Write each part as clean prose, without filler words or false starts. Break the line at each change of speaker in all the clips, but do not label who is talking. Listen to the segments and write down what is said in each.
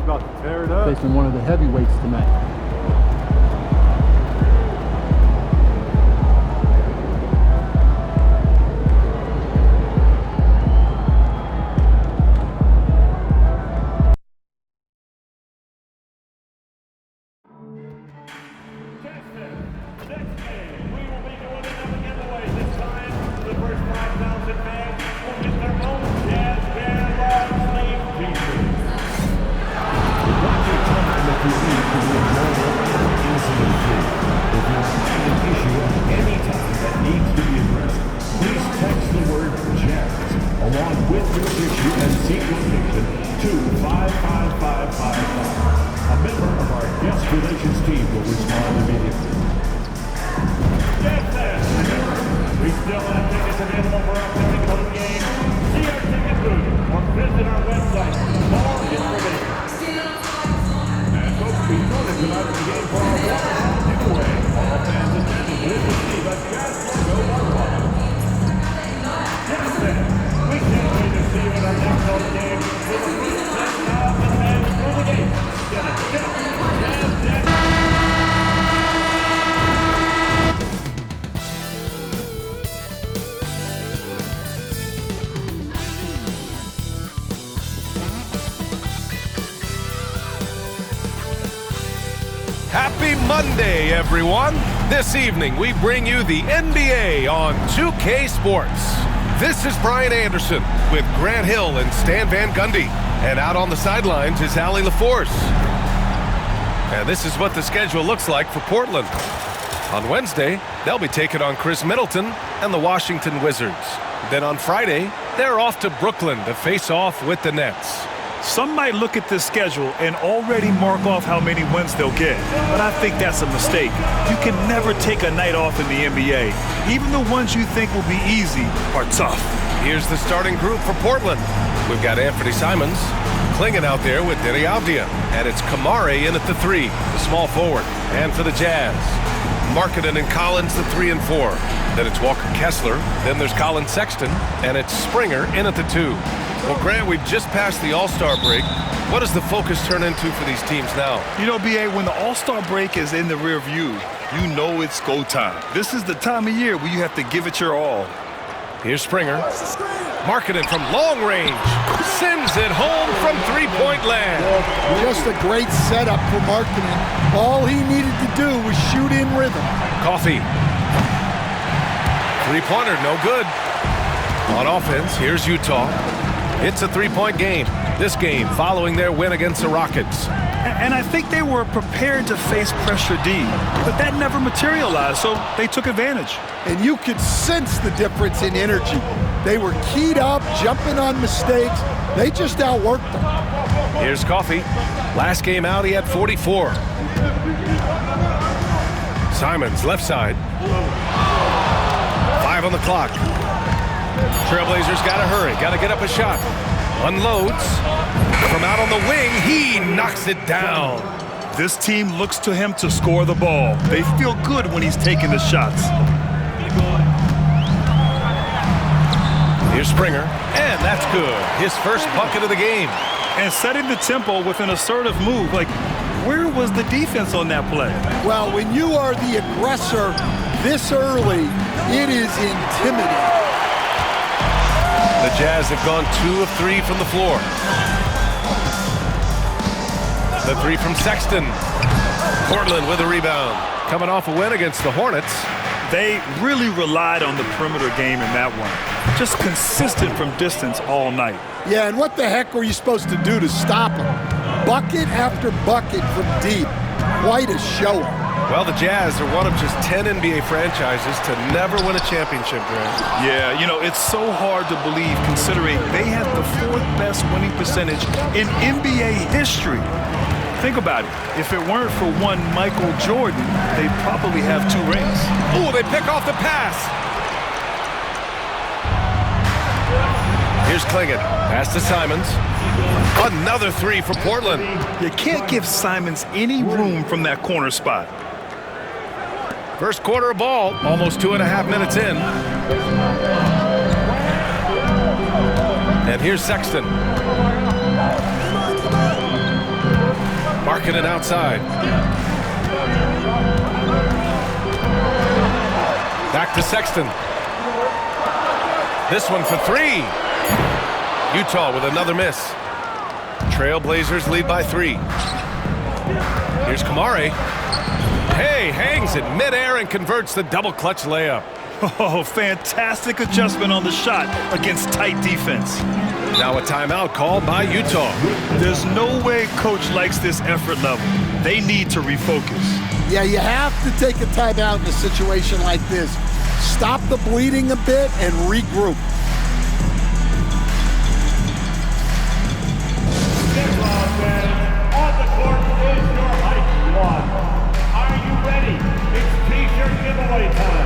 about to tear it up.
Facing one of the heavyweights tonight.
Happy Monday, everyone. This evening, we bring you the NBA on 2K Sports. This is Brian Anderson with Grant Hill and Stan Van Gundy. And out on the sidelines is Allie LaForce. And this is what the schedule looks like for Portland. On Wednesday, they'll be taking on Chris Middleton and the Washington Wizards. Then on Friday, they're off to Brooklyn to face off with the Nets.
Some might look at this schedule and already mark off how many wins they'll get, but I think that's a mistake. You can never take a night off in the NBA. Even the ones you think will be easy are tough.
Here's the starting group for Portland. We've got Anthony Simons, Clingan out there with Deni Avdija, and it's Kamare in at the 3, the small forward. And for the Jazz, Markkanen and Collins, the 3 and 4. Then it's Walker Kessler, then there's Colin Sexton, and it's Springer in at the 2. Well, Grant, we've just passed the All-Star break. What does the focus turn into for these teams now?
You know, B.A., when the All-Star break is in the rear view, you know it's go time. This is the time of year where you have to give it your all.
Here's Springer. Markkanen from long range. Sends it home from three-point land.
Just a great setup for Markkanen. All he needed to do was shoot in rhythm.
Coffee. Three-pointer, no good. On offense, here's Utah. It's a three-point game. This game following their win against the Rockets.
And I think they were prepared to face pressure D, but that never materialized, so they took advantage.
And you could sense the difference in energy. They were keyed up, jumping on mistakes. They just outworked them.
Here's Coffee. Last game out, he had 44. Simons, left side. 5 on the clock. Trailblazers got to hurry, got to get up a shot. Unloads. From out on the wing, he knocks it down.
This team looks to him to score the ball. They feel good when he's taking the shots.
Here's Springer, and that's good. His first bucket of the game.
And setting the tempo with an assertive move. Like, where was the defense on that play?
Well, when you are the aggressor this early, it is intimidating.
The Jazz have gone 2 of 3 from the floor. The 3 from Sexton. Portland with a rebound. Coming off a win against the Hornets.
They really relied on the perimeter game in that one. Just consistent from distance all night.
Yeah, and what the heck were you supposed to do to stop them? Bucket after bucket from deep. Quite a showing.
Well, the Jazz are one of just 10 NBA franchises to never win a championship, Grant.
Yeah, you know, it's so hard to believe considering they had the 4th best winning percentage in NBA history. Think about it. If it weren't for one Michael Jordan, they'd probably have 2 rings.
Oh, they pick off the pass. Here's Clingan. Pass to Simons. Another 3 for Portland.
You can't give Simons any room from that corner spot.
First quarter of ball, almost 2.5 minutes in. And here's Sexton. Marking it outside. Back to Sexton. This one for three. Utah with another miss. Trailblazers lead by 3. Here's Kamari. Hey, hangs it midair and converts the double clutch layup.
Oh, fantastic adjustment on the shot against tight defense.
Now a timeout called by Utah.
There's no way coach likes this effort level. They need to refocus.
Yeah, you have to take a timeout in a situation like this. Stop the bleeding a bit and regroup.
On the court is your height squad. Are you ready? It's t-shirt giveaway time.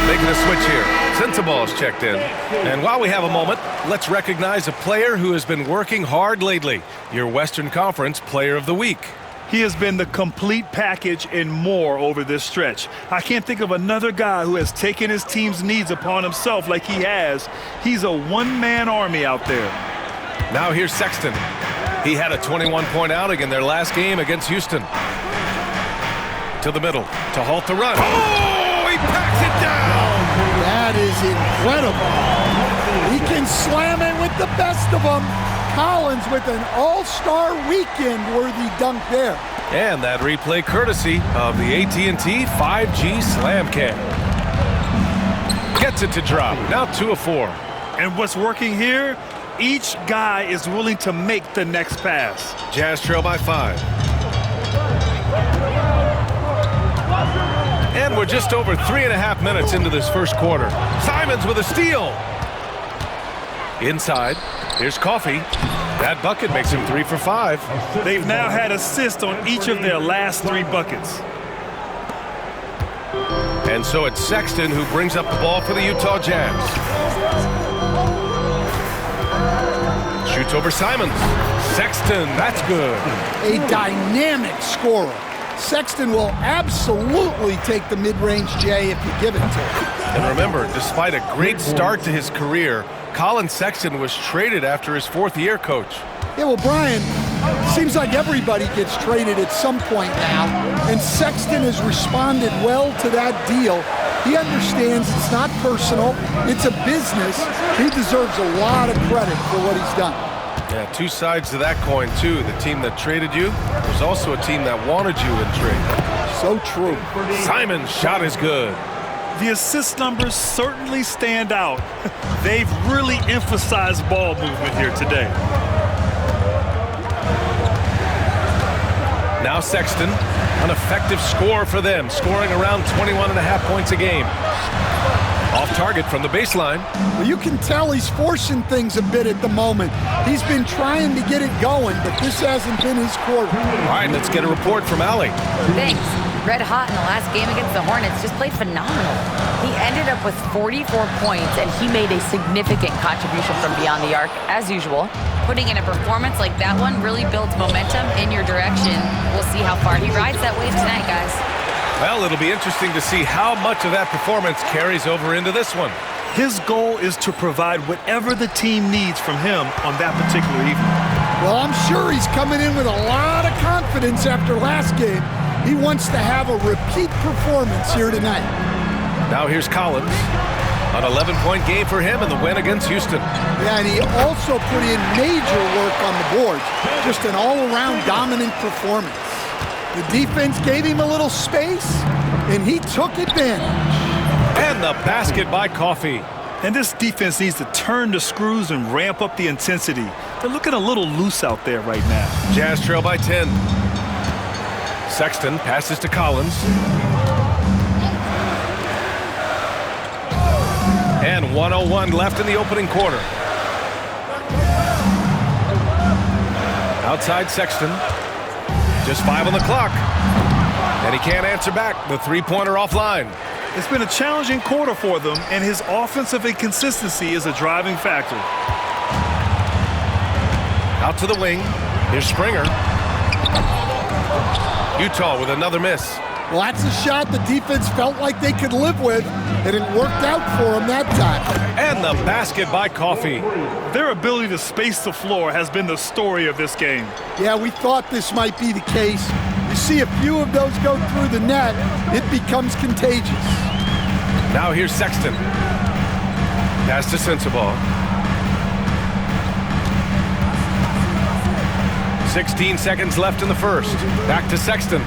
Making a switch here. Sensaball's checked in. And while we have a moment, let's recognize a player who has been working hard lately. Your Western Conference Player of the Week.
He has been the complete package and more over this stretch. I can't think of another guy who has taken his team's needs upon himself like he has. He's a one-man army out there.
Now here's Sexton. He had a 21-point outing in their last game against Houston. To the middle to halt the run. Oh, he packs it down.
That is incredible. He can slam it with the best of them. Collins with an all-star weekend-worthy dunk there.
And that replay courtesy of the AT&T 5G Slam Cam. Gets it to drop. Now 2 of 4.
And what's working here? Each guy is willing to make the next pass.
Jazz trail by 5. And we're just over 3.5 minutes into this first quarter. Simons with a steal. Inside, here's Coffey. That bucket makes him 3 for 5.
They've now had assists on each of their last 3 buckets.
And so it's Sexton who brings up the ball for the Utah Jazz. Shoots over Simons. Sexton, that's good.
A dynamic scorer. Sexton will absolutely take the mid-range J if you give it to him.
And remember, despite a great start to his career, Collin Sexton was traded after his 4th year, Coach.
Yeah, well, Brian, seems like everybody gets traded at some point now, and Sexton has responded well to that deal. He understands it's not personal, it's a business. He deserves a lot of credit for what he's done.
Yeah, 2 sides to that coin, too. The team that traded you, there's also a team that wanted you in trade.
So true.
Simon's shot is good.
The assist numbers certainly stand out. They've really emphasized ball movement here today.
Now Sexton, an effective score for them, scoring around 21.5 points a game. Off target from the baseline.
Well, you can tell he's forcing things a bit at the moment. He's been trying to get it going, but this hasn't been his quarter.
All right, let's get a report from Allie.
Thanks. Red hot in the last game against the Hornets, just played phenomenal. He ended up with 44 points, and he made a significant contribution from beyond the arc, as usual. Putting in a performance like that one really builds momentum in your direction. We'll see how far he rides that wave tonight, guys.
Well, it'll be interesting to see how much of that performance carries over into this one.
His goal is to provide whatever the team needs from him on that particular evening.
Well, I'm sure he's coming in with a lot of confidence after last game. He wants to have a repeat performance here tonight.
Now here's Collins. An 11-point game for him in the win against Houston.
Yeah, and he also put in major work on the boards. Just an all-around dominant performance. The defense gave him a little space, and he took advantage.
And the basket by Coffey.
And this defense needs to turn the screws and ramp up the intensity. They're looking a little loose out there right now.
Jazz trail by 10. Sexton passes to Collins. And 1:01 left in the opening quarter. Outside Sexton. Just 5 on the clock. And he can't answer back. The three-pointer offline.
It's been a challenging quarter for them, and his offensive inconsistency is a driving factor.
Out to the wing. Here's Springer. Utah with another miss.
Well, that's a shot the defense felt like they could live with, and it worked out for them that time.
And the basket by Coffey.
Their ability to space the floor has been the story of this game.
Yeah, we thought this might be the case. You see a few of those go through the net, it becomes contagious.
Now here's Sexton. Pass to Sensabaugh. 16 seconds left in the first. Back to Sexton.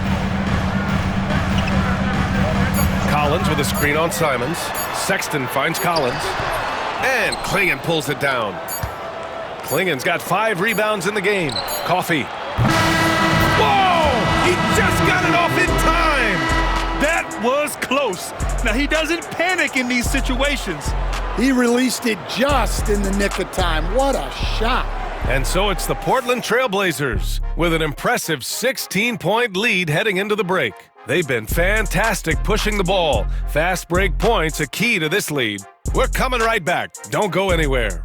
Collins with a screen on Simons. Sexton finds Collins. And Klingon pulls it down. Klingon's got 5 rebounds in the game. Coffey. Whoa! He just got it off in time!
That was close. Now, he doesn't panic in these situations.
He released it just in the nick of time. What a shot.
And so it's the Portland Trailblazers with an impressive 16-point lead heading into the break. They've been fantastic pushing the ball. Fast break points a key to this lead. We're coming right back. Don't go anywhere.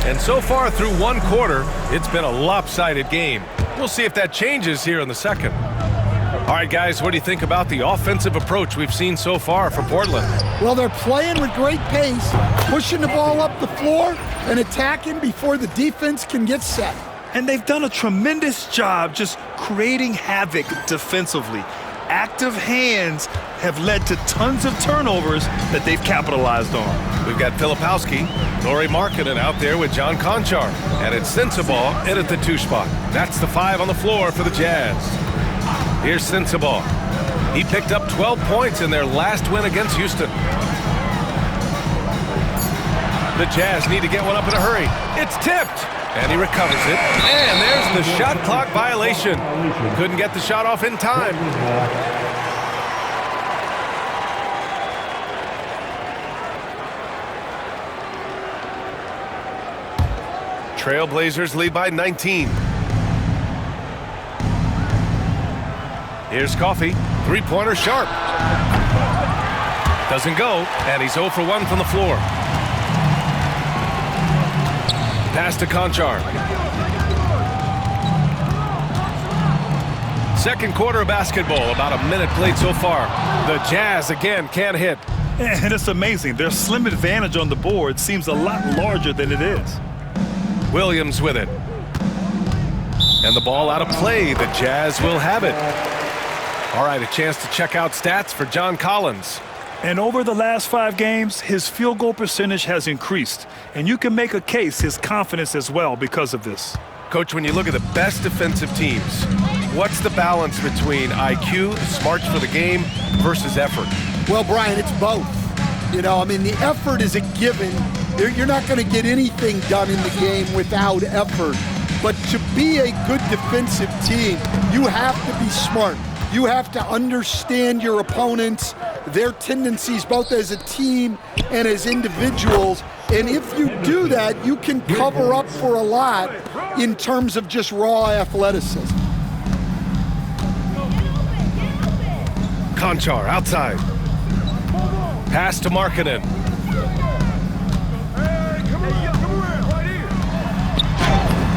And so far through one quarter, it's been a lopsided game. We'll see if that changes here in the second. All right, guys, what do you think about the offensive approach we've seen so far for Portland?
Well, they're playing with great pace, pushing the ball up the floor and attacking before the defense can get set.
And they've done a tremendous job just creating havoc defensively. Active hands have led to tons of turnovers that they've capitalized on.
We've got Filipowski, Lauri Markkanen out there with John Konchar, and it's Sensabaugh in at the 2 spot. That's the 5 on the floor for the Jazz. Here's Sensabaugh. He picked up 12 points in their last win against Houston. The Jazz need to get one up in a hurry. It's tipped, and he recovers it. And there's the shot clock violation. Couldn't get the shot off in time. Trailblazers lead by 19. Here's Coffey. Three-pointer sharp. Doesn't go, and he's 0 for 1 from the floor. Pass to Konchar. Second quarter of basketball, about a minute played so far. The Jazz again can't hit.
And it's amazing. Their slim advantage on the board seems a lot larger than it is.
Williams with it. And the ball out of play. The Jazz will have it. All right, a chance to check out stats for John Collins.
And over the last 5 games, his field goal percentage has increased. And you can make a case his confidence as well because of this.
Coach, when you look at the best defensive teams, what's the balance between IQ, smarts for the game, versus effort?
Well, Brian, it's both. You know, I mean, the effort is a given. You're not going to get anything done in the game without effort. But to be a good defensive team, you have to be smart. You have to understand your opponents, their tendencies, both as a team and as individuals. And if you do that, you can cover up for a lot in terms of just raw athleticism.
Konchar outside. Pass to Markkanen.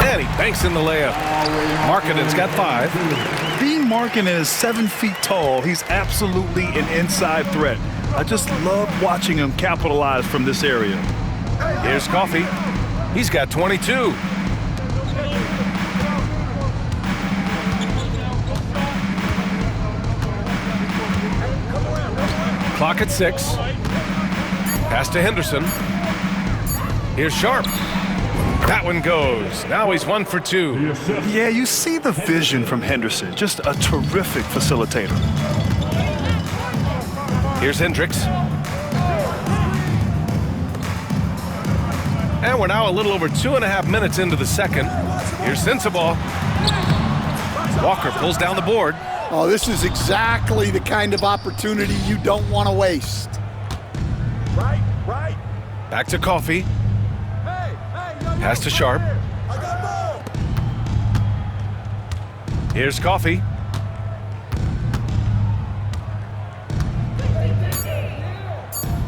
And he banks in the layup. Markkanen's got 5.
Being Markkanen is 7 feet tall. He's absolutely an inside threat. I just love watching him capitalize from this area.
Here's Coffey. He's got 22. Clock at 6. Pass to Henderson. Here's Sharp. That one goes. Now he's 1 for 2.
Yeah, you see the vision from Henderson. Just a terrific facilitator.
Here's Hendricks. And we're now a little over 2.5 minutes into the second. Here's Sensabaugh. Walker pulls down the board.
Oh, this is exactly the kind of opportunity you don't want to waste.
Back to Coffey. Pass to Sharp. Here's Coffey.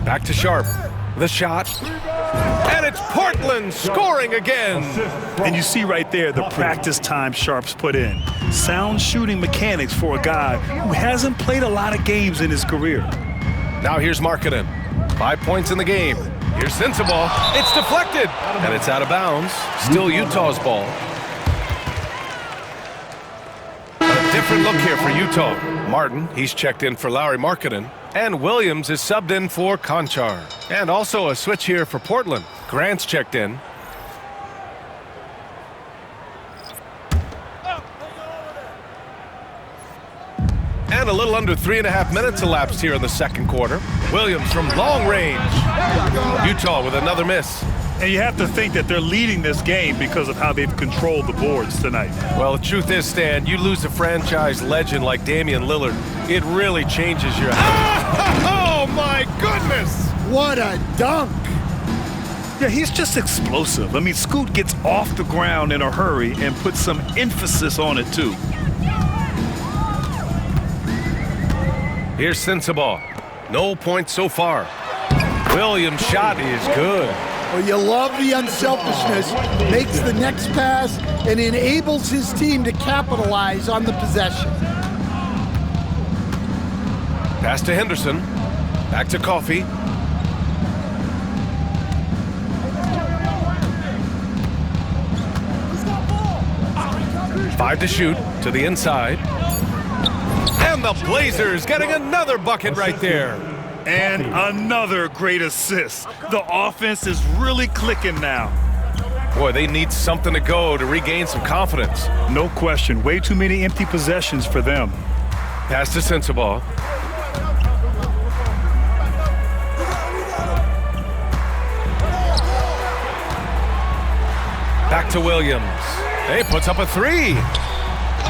Back to Sharp. The shot. And it's Portland scoring again.
And you see right there the practice time Sharp's put in. Sound shooting mechanics for a guy who hasn't played a lot of games in his career.
Now here's Markkanen. 5 points in the game. Here's Sensabaugh. It's deflected. And it's out of bounds. Still Utah's ball. A different look here for Utah. Martin, he's checked in for Lauri Markkanen. And Williams is subbed in for Konchar. And also a switch here for Portland. Grant's checked in. And a little under 3.5 minutes elapsed here in the second quarter. Williams from long range. Utah with another miss.
And you have to think that they're leading this game because of how they've controlled the boards tonight.
Well, the truth is, Stan, you lose a franchise legend like Damian Lillard, it really changes your... Oh, my goodness!
What a dunk!
Yeah, he's just explosive. I mean, Scoot gets off the ground in a hurry and puts some emphasis on it, too.
Here's Sensabaugh. No points so far. Williams' shot is good.
Well, you love the unselfishness, makes the next pass, and enables his team to capitalize on the possession.
Pass to Henderson. Back to Coffey. Five to shoot to the inside. And the Blazers getting another bucket right there.
And another great assist. The offense is really clicking now.
Boy, they need something to go to regain some confidence.
No question. Way too many empty possessions for them.
Pass to Sensabaugh. Back to Williams. He puts up a three.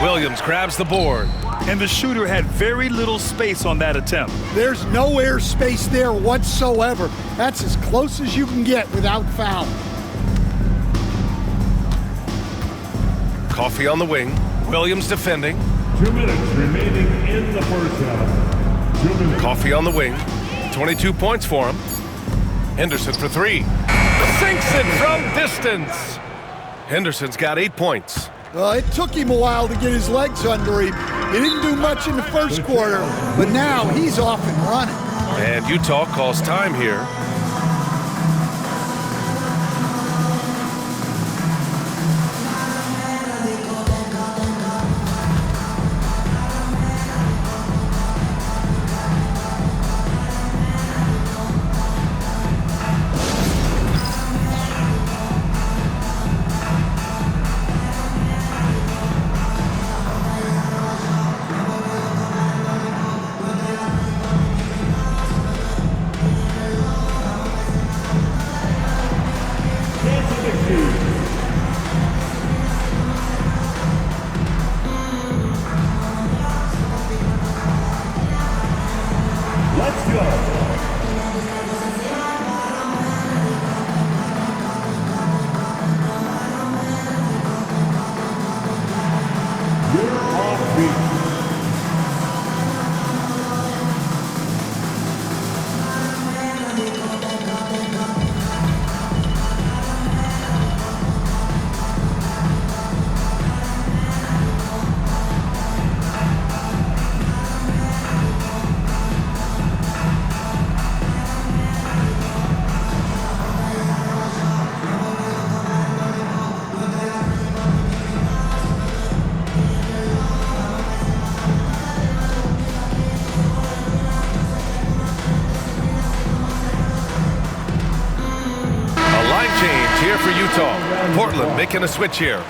Williams grabs the board.
And the shooter had very little space on that attempt.
There's no air space there whatsoever. That's as close as you can get without foul.
Coffey on the wing. Williams defending.
2 minutes remaining in the first half. 2 minutes.
Coffey on the wing. 22 points for him. Henderson for three. Sinks it from distance. Henderson's got 8 points.
Well, it took him a while to get his legs under him. He didn't do much in the first quarter, but now he's off and running.
And Utah calls time here. Portland making a switch here.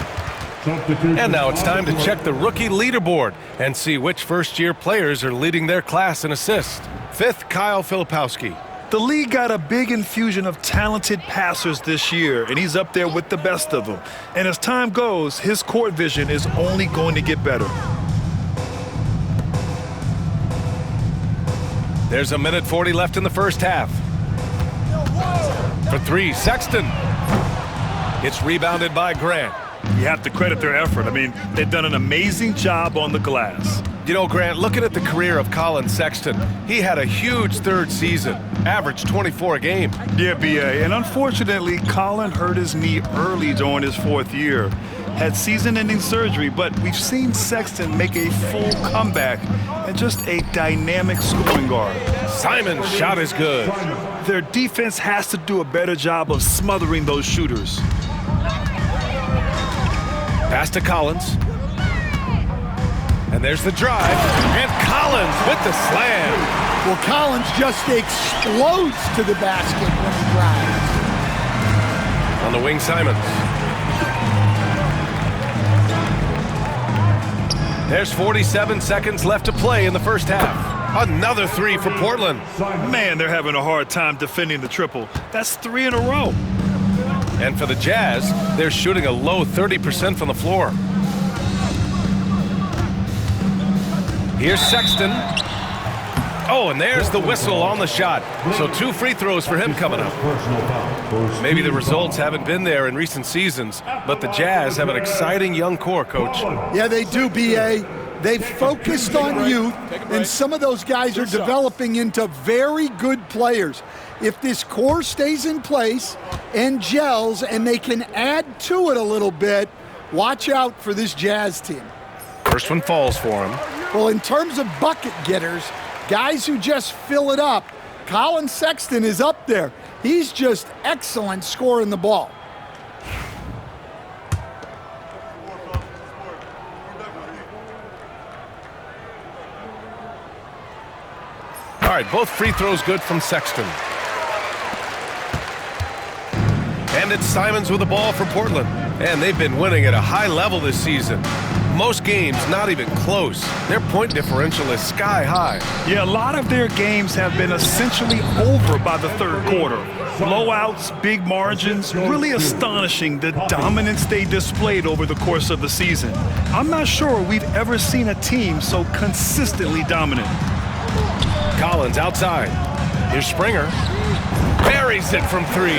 And now it's time to check the rookie leaderboard and see which first-year players are leading their class in assists. 5th, Kyle Filipowski.
The league got a big infusion of talented passers this year, and he's up there with the best of them. And as time goes, his court vision is only going to get better.
There's a minute 40 left in the first half. For 3, Sexton. It's rebounded by Grant.
You have to credit their effort. I mean, they've done an amazing job on the glass.
You know, Grant, looking at the career of Colin Sexton, he had a huge third season, averaged 24 a game.
Yeah, B.A., and unfortunately, Colin hurt his knee early during his 4th year. Had season-ending surgery, but we've seen Sexton make a full comeback and just a dynamic scoring guard.
Simon's shot is good.
Their defense has to do a better job of smothering those shooters.
Pass to Collins. And there's the drive. And Collins with the slam.
Well, Collins just explodes to the basket when he drives.
On the wing, Simons. There's 47 seconds left to play in the first half. Another 3 for Portland.
Man, they're having a hard time defending the triple. That's 3 in a row.
And for the Jazz, they're shooting a low 30% from the floor. Here's Sexton. Oh, and there's the whistle on the shot. So 2 free throws for him coming up. Maybe the results haven't been there in recent seasons, but the Jazz have an exciting young core, Coach.
Yeah, they do, B.A. They've focused on youth, and some of those guys are developing into very good players. If this core stays in place and gels and they can add to it a little bit, watch out for this Jazz team.
First one falls for him.
Well, in terms of bucket getters, guys who just fill it up, Colin Sexton is up there. He's just excellent scoring the ball.
All right, both free throws good from Sexton. And it's Simons with the ball for Portland. And they've been winning at a high level this season. Most games not even close. Their point differential is sky high.
Yeah, a lot of their games have been essentially over by the 3rd quarter. Blowouts, big margins, really astonishing the dominance they displayed over the course of the season. I'm not sure we've ever seen a team so consistently dominant.
Collins outside. Here's Springer. Buries it from 3.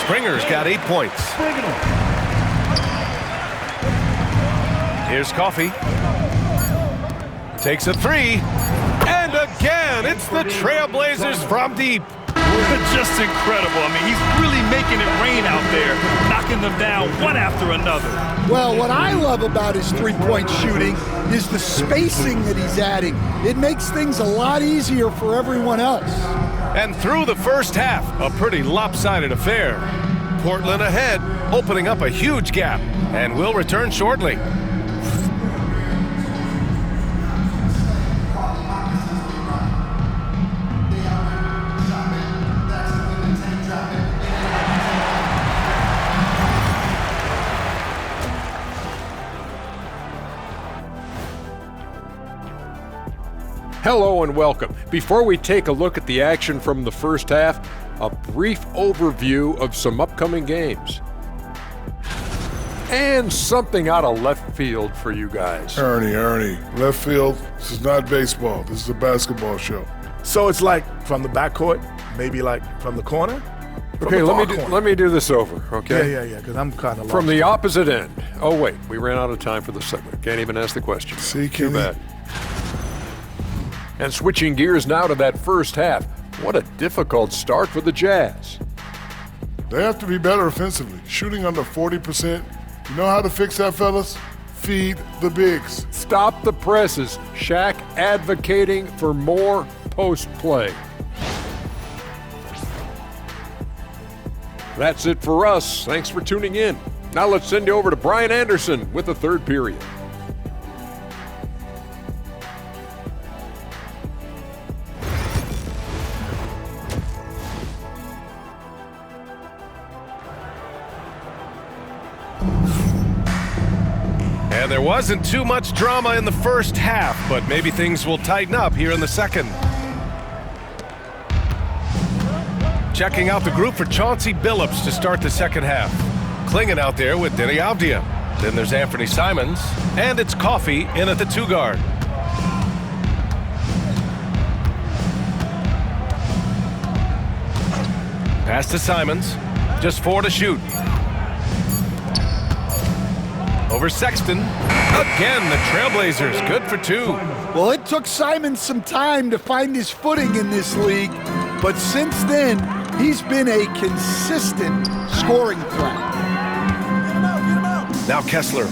Springer's got 8 points. Here's Coffey. Takes a 3. And again, it's the Trailblazers from deep.
Just incredible. I mean, he's really making it rain out there, knocking them down one after another.
Well, what I love about his three-point shooting is the spacing that he's adding. It makes things a lot easier for everyone else.
And through the first half, a pretty lopsided affair. Portland ahead, opening up a huge gap, and we'll return shortly.
Hello and welcome. Before we take a look at the action from the first half, a brief overview of some upcoming games. And something out of left field for you guys.
Ernie, left field, this is not baseball. This is a basketball show.
So it's like from the backcourt, maybe like from the corner?
Okay, let me do this over, okay?
Yeah, because I'm kind of
From the opposite end. Oh, wait, we ran out of time for the segment. Can't even ask the question.
See,
Too
Kenny?
bad. And switching gears now to that first half. What a difficult start for the Jazz.
They have to be better offensively. Shooting under 40%. You know how to fix that, fellas? Feed the bigs.
Stop the presses. Shaq advocating for more post play. That's it for us. Thanks for tuning in. Now let's send you over to Brian Anderson with the third period.
And there wasn't too much drama in the first half, but maybe things will tighten up here in the second. Checking out the group for Chauncey Billups to start the second half. Klingon out there with Denny Avdia. Then there's Anthony Simons, and it's Coffey in at the 2 guard. Pass to Simons, just 4 to shoot. Over Sexton, again the Trailblazers, good for 2.
Well, it took Simon some time to find his footing in this league, but since then, he's been a consistent scoring threat.
Now Kessler.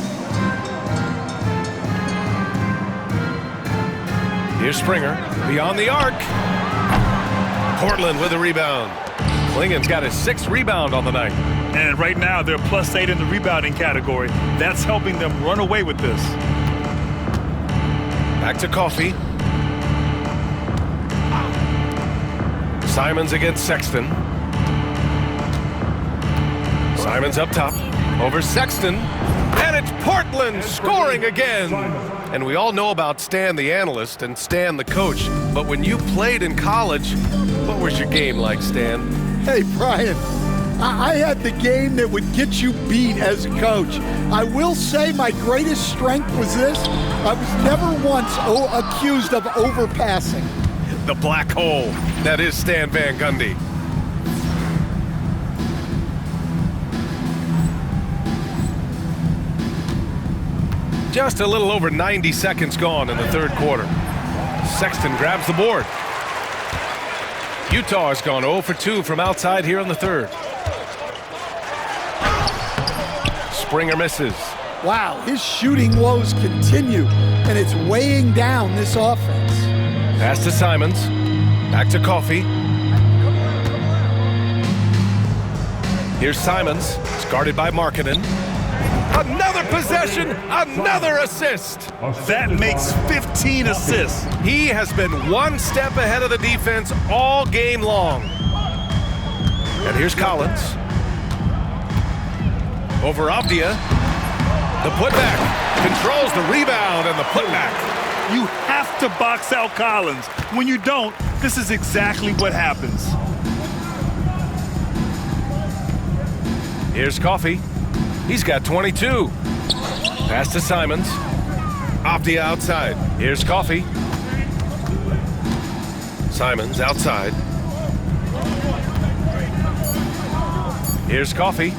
Here's Springer, beyond the arc. Portland with a rebound. Klingon's got his 6th rebound on the night.
And right now, they're +8 in the rebounding category. That's helping them run away with this.
Back to Coffey. Simons against Sexton. Simons up top. Over Sexton. And it's Portland scoring again. And we all know about Stan the analyst and Stan the coach. But when you played in college, what was your game like, Stan?
Hey, Brian, I had the game that would get you beat as a coach. I will say my greatest strength was this. I was never once accused of overpassing.
The black hole. That is Stan Van Gundy. Just a little over 90 seconds gone in the third quarter. Sexton grabs the board. Utah has gone 0 for 2 from outside here in the third. Springer misses.
Wow, his shooting woes continue, and it's weighing down this offense.
Pass to Simons. Back to Coffey. Here's Simons. It's guarded by Markkanen. Another possession, another assist.
That makes 15 assists.
He has been one step ahead of the defense all game long. And here's Collins. Over Avdia. The putback. Controls the rebound and the putback.
You have to box out Collins. When you don't, this is exactly what happens.
Here's Coffey. He's got 22. Pass to Simons. Avdia outside. Here's Coffey. Simons outside. Here's Coffey.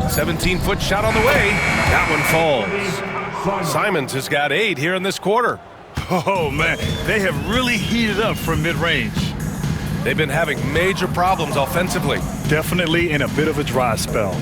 17-foot shot on the way. That one falls. Simons has got 8 here in this quarter.
Oh, man, they have really heated up from mid-range.
They've been having major problems offensively.
Definitely in a bit of a dry spell.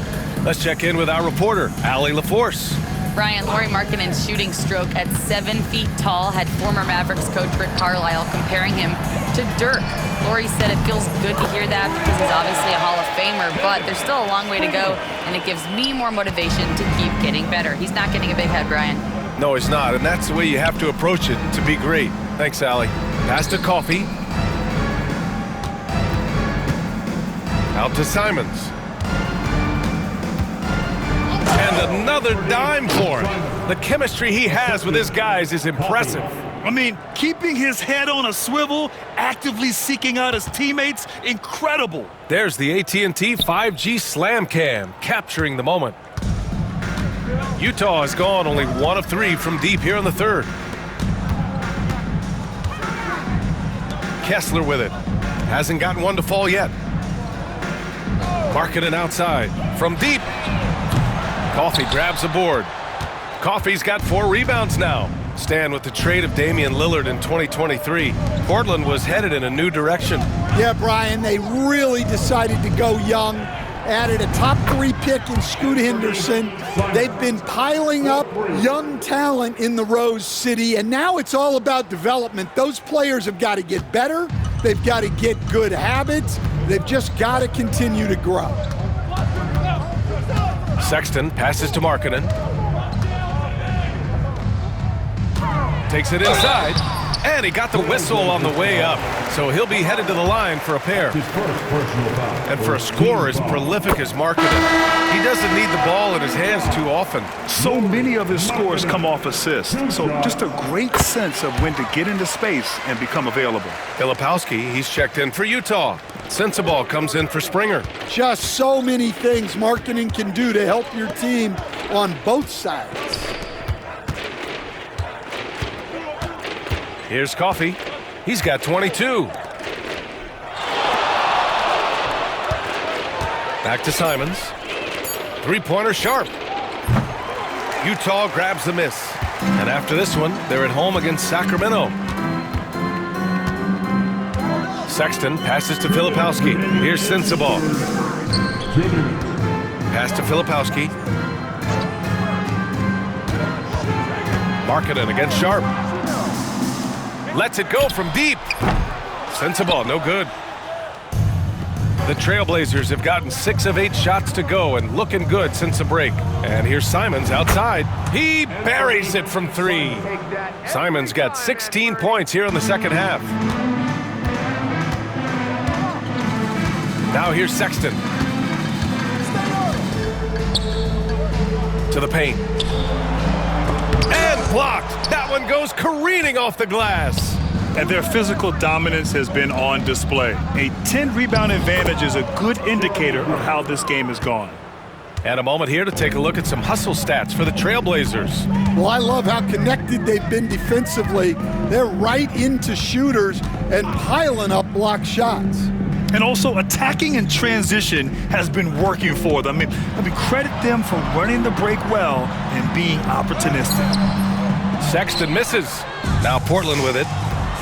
Let's check in with our reporter, Allie LaForce.
Brian, Lauri Markkanen's shooting stroke at 7 feet tall had former Mavericks coach Rick Carlisle comparing him to Dirk. Lauri said it feels good to hear that because he's obviously a Hall of Famer, but there's still a long way to go, and it gives me more motivation to keep getting better. He's not getting a big head, Brian.
No, he's not, and that's the way you have to approach it to be great. Thanks, Allie. Pass to Coffey. Out to Simons. And another dime for him. The chemistry he has with his guys is impressive.
I mean, keeping his head on a swivel, actively seeking out his teammates, incredible.
There's the AT&T 5G Slam Cam, capturing the moment. Utah has gone only 1 of 3 from deep here in the third. Kessler with it. Hasn't gotten one to fall yet. Markkanen outside. From deep. Coffey grabs the board. Coffey's got 4 rebounds now. Stan, with the trade of Damian Lillard in 2023, Portland was headed in a new direction.
Yeah, Brian, they really decided to go young. Added a top 3 pick in Scoot Henderson. They've been piling up young talent in the Rose City, and now it's all about development. Those players have got to get better. They've got to get good habits. They've just got to continue to grow.
Sexton passes to Markkanen. Takes it inside. And he got the whistle on the way up. So he'll be headed to the line for a pair.
His first personal foul.
And for a scorer as prolific as Markkanen, he doesn't need the ball in his hands too often.
So many of his scores come off assists. So just a great sense of when to get into space and become available.
Filipowski, he's checked in for Utah. Sensabaugh comes in for Springer.
Just so many things Markkanen can do to help your team on both sides.
Here's Coffey. He's got 22. Back to Simons. Three-pointer Sharp. Utah grabs the miss. And after this one, they're at home against Sacramento. Sexton passes to Filipowski. Here's Sensabaugh. Pass to Filipowski. Markkanen against Sharp. Lets it go from deep. Sensabaugh, no good. The Trailblazers have gotten 6 of 8 shots to go and looking good since the break. And here's Simons outside. He buries it from 3. Simons got 16 points here in the second half. Now here's Sexton. To the paint. And blocked. That one goes careening off the glass.
And their physical dominance has been on display. A 10-rebound advantage is a good indicator of how this game has gone.
And a moment here to take a look at some hustle stats for the Trailblazers.
Well, I love how connected they've been defensively. They're right into shooters and piling up block shots.
And also attacking in transition has been working for them. I mean, credit them for running the break well and being opportunistic.
Sexton misses. Now Portland with it.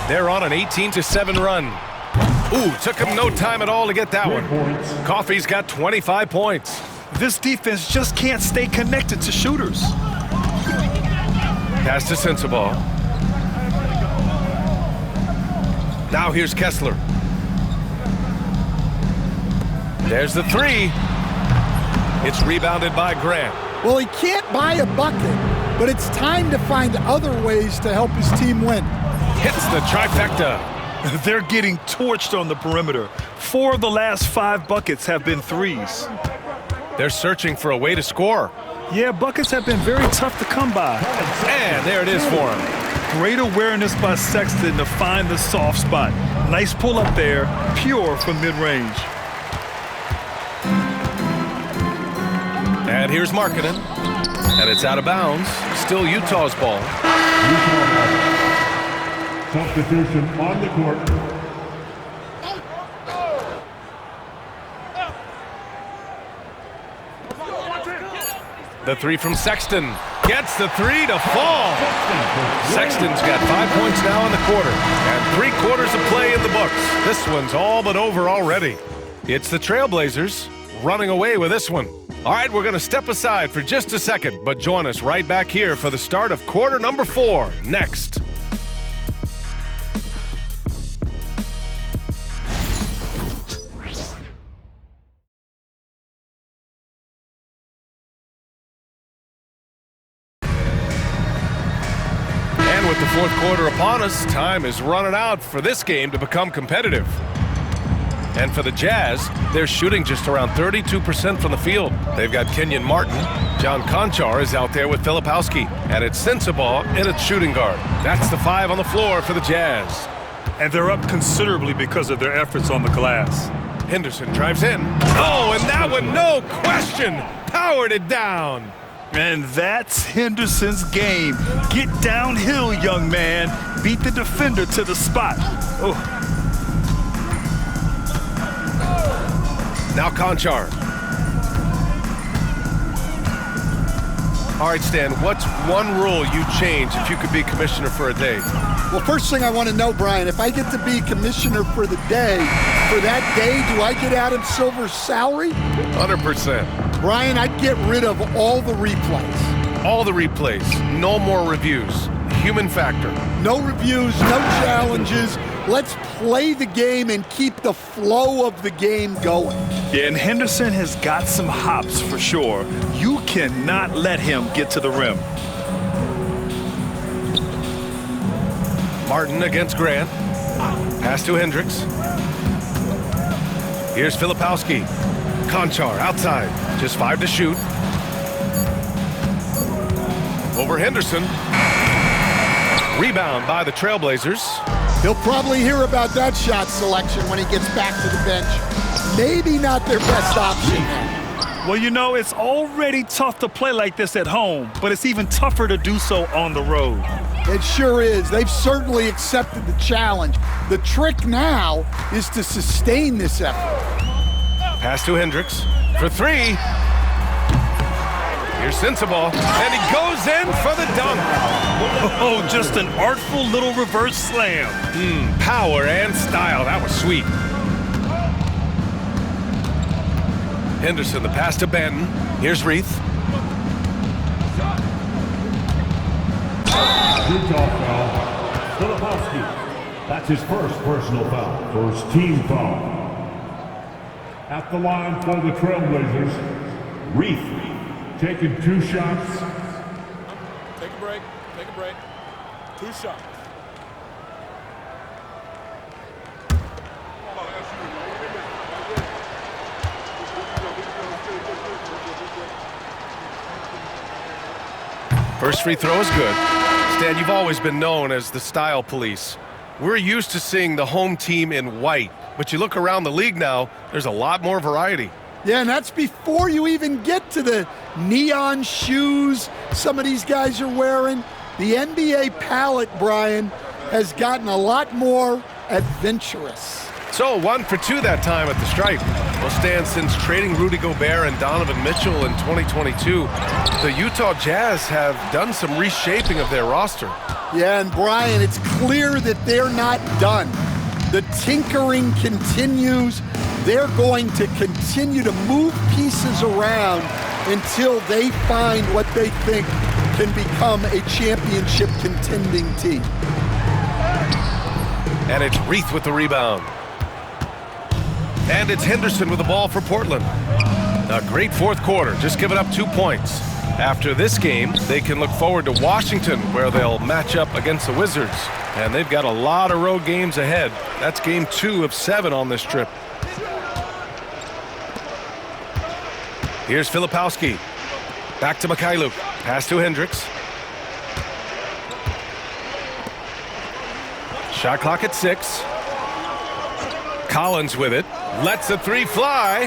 They're on an 18-7 run. Ooh, took him no time at all to get that one. Coffey's got 25 points.
This defense just can't stay connected to shooters.
Pass to Sensabaugh. Now here's Kessler. There's the 3. It's rebounded by Grant.
Well, he can't buy a bucket, but it's time to find other ways to help his team win.
Hits the trifecta.
They're getting torched on the perimeter. 4 of the last 5 buckets have been threes.
They're searching for a way to score.
Yeah, buckets have been very tough to come by.
And there it is for him.
Great awareness by Sexton to find the soft spot. Nice pull up there, pure from mid-range.
And here's Markkanen. And it's out of bounds. Still Utah's ball.
Substitution on the court.
The 3 from Sexton. Gets the 3 to fall. Sexton's got 5 points now in the quarter. And 3 quarters of play in the books. This one's all but over already. It's the Trailblazers running away with this one. All right, we're going to step aside for just a second, but join us right back here for the start of quarter number 4 next. And with the fourth quarter upon us, time is running out for this game to become competitive. And for the Jazz, they're shooting just around 32% from the field. They've got Kenyon Martin. John Konchar is out there with Filipowski. And it's Sensabaugh in its shooting guard. That's the 5 on the floor for the Jazz.
And they're up considerably because of their efforts on the glass.
Henderson drives in. Oh, and that one, no question, powered it down.
And that's Henderson's game. Get downhill, young man. Beat the defender to the spot. Oh.
Now Konchar. All right, Stan, what's one rule you'd change if you could be commissioner for a day?
Well, first thing I want to know, Brian, if I get to be commissioner for the day, for that day, do I get Adam Silver's salary?
100%.
Brian, I'd get rid of all the replays.
All the replays. No more reviews. Human factor.
No reviews, no challenges. Let's play the game and keep the flow of the game going.
Yeah, and Henderson has got some hops for sure. You cannot let him get to the rim.
Martin against Grant. Pass to Hendricks. Here's Filipowski. Konchar outside. Just 5 to shoot. Over Henderson. Rebound by the Trailblazers.
He'll probably hear about that shot selection when he gets back to the bench. Maybe not their best option now.
Well, you know, it's already tough to play like this at home, but it's even tougher to do so on the road.
It sure is. They've certainly accepted the challenge. The trick now is to sustain this effort.
Pass to Hendricks for 3. Here's Sensabaugh, and he goes in for the dunk.
Oh, just an artful little reverse slam.
Power and style. That was sweet. Henderson, the pass to Banton. Here's Reith.
Utah foul. Filipowski. That's his first personal foul. First team foul. At the line for the Trailblazers, Reith taking 2 shots.
Take a break. 2 shots.
First free throw is good. Stan, you've always been known as the style police. We're used to seeing the home team in white, but you look around the league now, there's a lot more variety.
Yeah, and that's before you even get to the neon shoes some of these guys are wearing. The NBA palette, Brian, has gotten a lot more adventurous.
So 1 for 2 that time at the stripe. Well, Stan, since trading Rudy Gobert and Donovan Mitchell in 2022, the Utah Jazz have done some reshaping of their roster.
Yeah, and Brian, it's clear that they're not done. The tinkering continues. They're going to continue to move pieces around until they find what they think can become a championship contending team.
And it's Reith with the rebound. And it's Henderson with the ball for Portland. A great fourth quarter, just giving up 2 points. After this game, they can look forward to Washington, where they'll match up against the Wizards. And they've got a lot of road games ahead. That's game 2 of 7 on this trip. Here's Filipowski. Back to Mikhailuk. Pass to Hendricks. Shot clock at 6. Collins with it. Lets the 3 fly.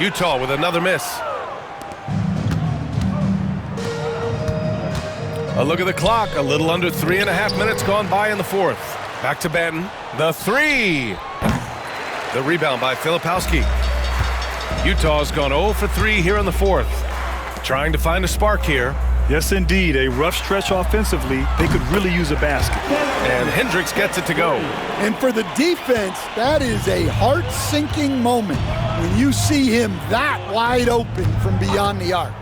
Utah with another miss. A look at the clock. A little under 3.5 minutes gone by in the fourth. Back to Banton. The 3. The rebound by Filipowski. Utah's gone 0 for 3 here in the fourth. Trying to find a spark here.
Yes, indeed. A rough stretch offensively. They could really use a basket.
And Hendricks gets it to go.
And for the defense, that is a heart-sinking moment when you see him that wide open from beyond the arc.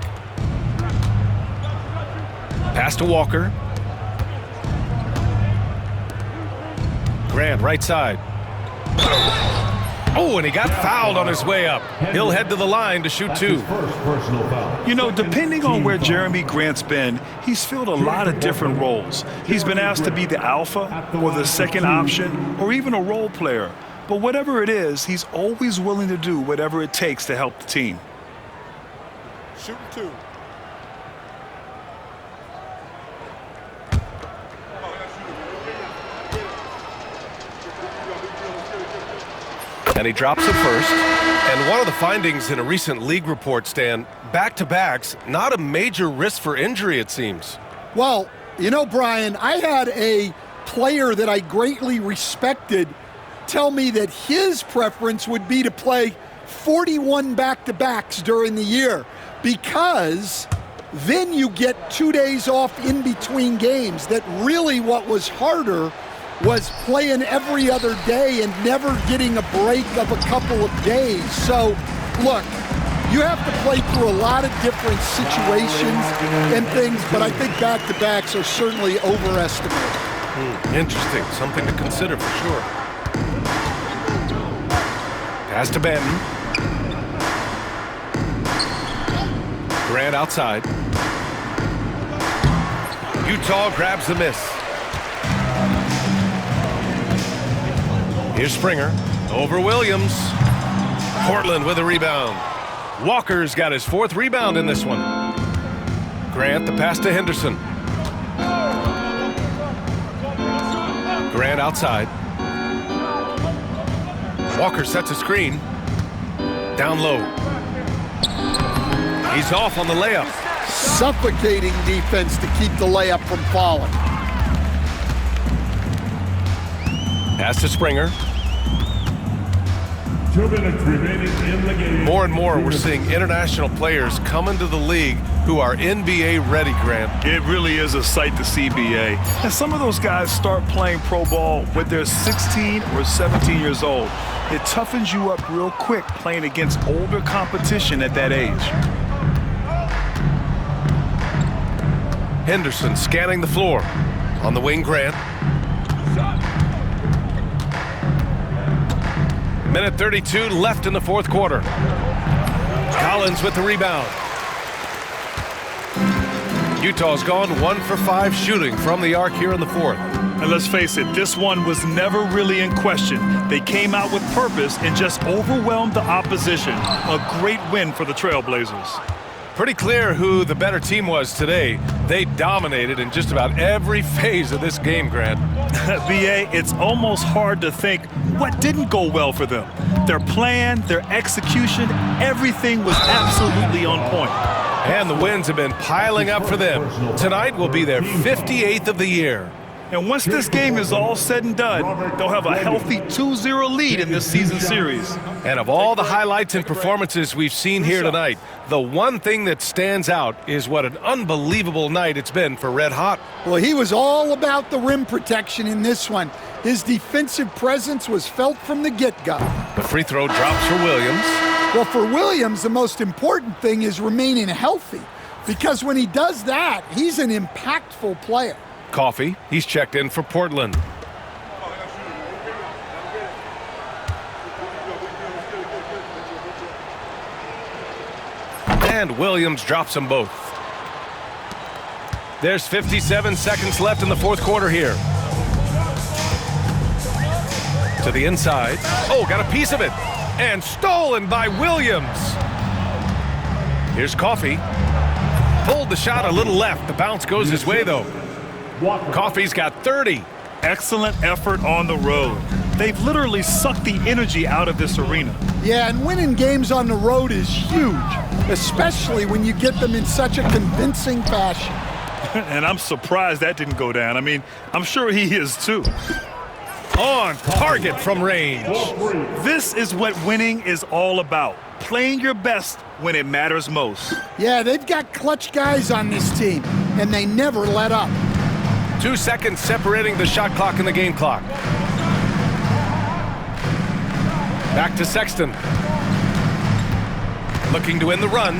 Pass to Walker. Grant, right side. Oh, and he got fouled on his way up. He'll head to the line to shoot 2.
First personal foul.
You know, depending on where Jeremy Grant's been, he's filled a lot of different roles. He's been asked to be the alpha or the second option or even a role player. But whatever it is, he's always willing to do whatever it takes to help the team.
Shooting 2.
And he drops it first. And one of the findings in a recent league report, Stan, back-to-backs, not a major risk for injury, it seems.
Well, you know, Brian, I had a player that I greatly respected tell me that his preference would be to play 41 back-to-backs during the year because then you get 2 days off in between games. That really what was harder was playing every other day and never getting a break of a couple of days. So, look, you have to play through a lot of different situations and things, but I think back-to-backs are certainly overestimated.
Interesting. Something to consider for sure. Pass to Banton. Grant outside. Utah grabs the miss. Here's Springer over Williams. Portland with a rebound. Walker's got his 4th rebound in this one. Grant the pass to Henderson. Grant outside. Walker sets a screen. Down low. He's off on the layup.
Suffocating defense to keep the layup from falling.
Pass to Springer.
2 minutes remaining in the game.
More and more, we're seeing international players come into the league who are NBA ready, Grant.
It really is a sight to see, BA. And some of those guys start playing pro ball when they're 16 or 17 years old. It toughens you up real quick playing against older competition at that age.
Henderson scanning the floor. On the wing, Grant. Minute 32 left in the 4th quarter. Collins with the rebound. Utah's gone 1 for 5 shooting from the arc here in the 4th.
And let's face it, this one was never really in question. They came out with purpose and just overwhelmed the opposition. A great win for the Trailblazers.
Pretty clear who the better team was today. They dominated in just about every phase of this game, Grant.
BA, it's almost hard to think what didn't go well for them. Their plan, their execution, everything was absolutely on point.
And the wins have been piling up for them. Tonight will be their 58th of the year.
And once this game is all said and done, they'll have a healthy 2-0 lead in this season series.
And of all the highlights and performances we've seen here tonight, the one thing that stands out is what an unbelievable night it's been for Red Hot.
Well, he was all about the rim protection in this one. His defensive presence was felt from the get-go.
The free throw drops for Williams.
Well, for Williams, the most important thing is remaining healthy, because when he does that, he's an impactful player.
Coffee, he's checked in for Portland. And Williams drops them both. There's 57 seconds left in the 4th quarter here. To the inside. Oh, got a piece of it. And stolen by Williams. Here's Coffee. Pulled the shot a little left. The bounce goes his way, though. Coffee's got 30.
Excellent effort on the road. They've literally sucked the energy out of this arena.
Yeah, and winning games on the road is huge, especially when you get them in such a convincing fashion.
And I'm surprised that didn't go down. I mean, I'm sure he is too.
On target from range.
This is what winning is all about. Playing your best when it matters most.
Yeah, they've got clutch guys on this team, and they never let up.
2 seconds separating the shot clock and the game clock. Back to Sexton. Looking to win the run.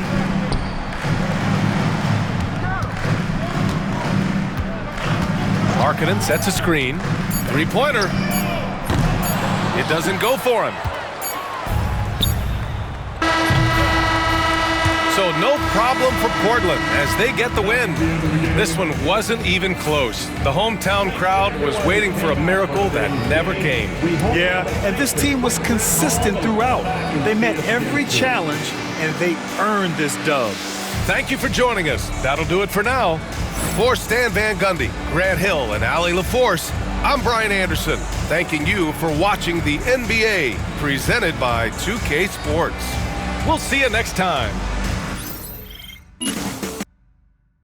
Markkanen sets a screen. 3-pointer. It doesn't go for him. So no problem for Portland as they get the win. This one wasn't even close. The hometown crowd was waiting for a miracle that never came.
Yeah, and this team was consistent throughout. They met every challenge, and they earned this dub.
Thank you for joining us. That'll do it for now. For Stan Van Gundy, Grant Hill, and Allie LaForce, I'm Brian Anderson, thanking you for watching the NBA, presented by 2K Sports. We'll see you next time.